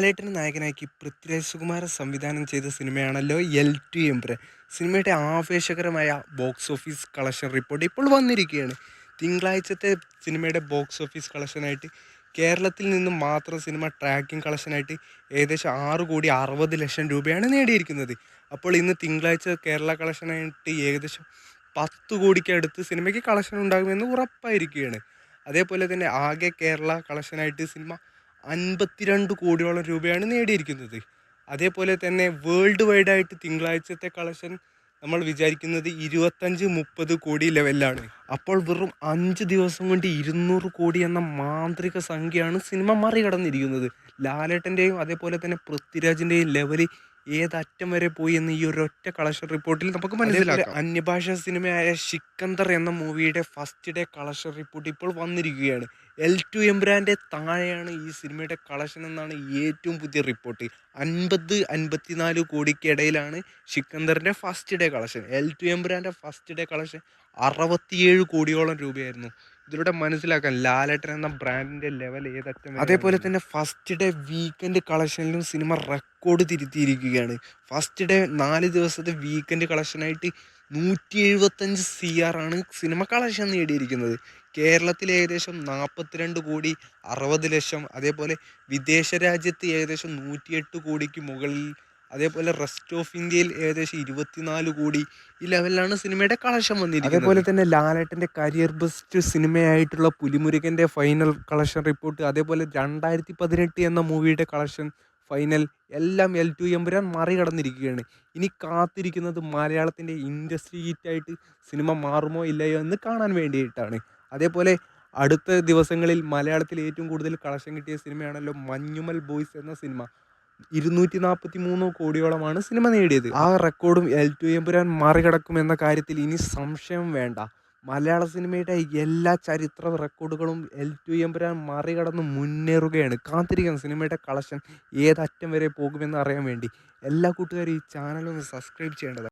ലാലേട്ടനെ നായകനാക്കി പൃഥ്വിരാജ് സുകുമാരൻ സംവിധാനം ചെയ്ത സിനിമയാണല്ലോ L2 എംപുരാൻ. സിനിമയുടെ ആവേശകരമായ ബോക്സ് ഓഫീസ് കളക്ഷൻ റിപ്പോർട്ട് ഇപ്പോൾ വന്നിരിക്കുകയാണ്. തിങ്കളാഴ്ചത്തെ സിനിമയുടെ ബോക്സ് ഓഫീസ് കളക്ഷനായിട്ട് കേരളത്തിൽ നിന്നും മാത്രം സിനിമ ട്രാക്കിംഗ് കളക്ഷനായിട്ട് ഏകദേശം 6,60,00,000 രൂപയാണ് നേടിയിരിക്കുന്നത്. അപ്പോൾ ഇന്ന് തിങ്കളാഴ്ച കേരള കളക്ഷനായിട്ട് ഏകദേശം 10 കോടിക്കടുത്ത് സിനിമയ്ക്ക് കളക്ഷൻ ഉണ്ടാകുമെന്ന് ഉറപ്പായിരിക്കുകയാണ്. അതേപോലെ തന്നെ ആകെ കേരള കളക്ഷനായിട്ട് സിനിമ 52 കോടിയോളം രൂപയാണ് നേടിയിരിക്കുന്നത്. അതേപോലെ തന്നെ വേൾഡ് വൈഡായിട്ട് തിങ്കളാഴ്ചത്തെ കളക്ഷൻ നമ്മൾ വിചാരിക്കുന്നത് 25-30 കോടി ലെവലിലാണ്. അപ്പോൾ വെറും 5 ദിവസം കൊണ്ട് 200 കോടി എന്ന മാന്ത്രിക സംഖ്യയാണ് സിനിമ മറികടന്നിരിക്കുന്നത്. ലാലേട്ടൻ്റെയും അതേപോലെ തന്നെ പൃഥ്വിരാജിൻ്റെയും ലെവല് ഏതറ്റം വരെ പോയി എന്ന് ഈ ഒരൊറ്റ കളക്ഷൻ റിപ്പോർട്ടിൽ നമുക്ക് മനസ്സിലാക്കാം. അന്യഭാഷാ സിനിമയായ സിക്കന്ദർ എന്ന മൂവിയുടെ ഫസ്റ്റ് ഡേ കളക്ഷൻ റിപ്പോർട്ട് ഇപ്പോൾ വന്നിരിക്കുകയാണ്. L2 എംപുരാൻ്റെ താഴെയാണ് ഈ സിനിമയുടെ കളക്ഷൻ എന്നാണ് ഏറ്റവും പുതിയ റിപ്പോർട്ട്. 50-54 കോടിക്കിടയിലാണ് സിക്കന്ദറിൻ്റെ ഫസ്റ്റ് ഡേ കളക്ഷൻ. L2 എംപുരാൻ്റെ ഫസ്റ്റ് ഡേ കളക്ഷൻ 67 കോടിയോളം രൂപയായിരുന്നു. ഇതിലൂടെ മനസ്സിലാക്കാം ലാലേട്ടൻ എന്ന ബ്രാൻഡിൻ്റെ ലെവൽ ഏതറ്റം. അതേപോലെ തന്നെ ഫസ്റ്റ് ഡേ വീക്കെൻഡ് കളക്ഷനിലും സിനിമ റെക്കോർഡ് തിരുത്തിയിരിക്കുകയാണ്. ഫസ്റ്റ് ഡേ 4 ദിവസത്തെ വീക്കെൻഡ് കളക്ഷനായിട്ട് 175 CR ആണ് സിനിമ കളക്ഷൻ നേടിയിരിക്കുന്നത്. കേരളത്തിൽ ഏകദേശം 42 കോടി 60 ലക്ഷം, അതേപോലെ വിദേശ രാജ്യത്ത് ഏകദേശം 108 കോടിക്ക് മുകളിൽ, അതേപോലെ റെസ്റ്റ് ഓഫ് ഇന്ത്യയിൽ ഏകദേശം 24 കോടി ഈ ലെവലിലാണ് സിനിമയുടെ കളക്ഷൻ വന്നിരിക്കുന്നത്. അതേപോലെ തന്നെ ലാലേട്ടൻ്റെ കരിയർ ബെസ്റ്റ് സിനിമയായിട്ടുള്ള പുലിമുരുകൻ്റെ ഫൈനൽ കളക്ഷൻ റിപ്പോർട്ട്, അതേപോലെ 2018 എന്ന മൂവിയുടെ കളക്ഷൻ ഫൈനൽ എല്ലാം L2 എംപുരാൻ മറികടന്നിരിക്കുകയാണ്. ഇനി കാത്തിരിക്കുന്നത് മലയാളത്തിൻ്റെ ഇൻഡസ്ട്രി ഹിറ്റായിട്ട് സിനിമ മാറുമോ ഇല്ലയോ എന്ന് കാണാൻ വേണ്ടിയിട്ടാണ്. അതേപോലെ അടുത്ത ദിവസങ്ങളിൽ മലയാളത്തിൽ ഏറ്റവും കൂടുതൽ കളക്ഷൻ കിട്ടിയ സിനിമയാണല്ലോ മഞ്ഞുമൽ ബോയ്സ് എന്ന സിനിമ. 243 കോടിയോളമാണ് സിനിമ നേടിയത്. ആ റെക്കോർഡും L2 എംപുരാൻ മറികടക്കുമെന്ന കാര്യത്തിൽ ഇനി സംശയം വേണ്ട. മലയാള സിനിമയുടെ എല്ലാ ചരിത്ര റെക്കോർഡുകളും L2 എംപുരാൻ മറികടന്ന് മുന്നേറുകയാണ്. കാത്തിരിക്കാം സിനിമയുടെ കളക്ഷൻ ഏതറ്റം വരെ പോകുമെന്ന് അറിയാൻ വേണ്ടി. എല്ലാ കൂട്ടുകാരും ഈ ചാനലൊന്ന് സബ്സ്ക്രൈബ് ചെയ്യേണ്ടതാണ്.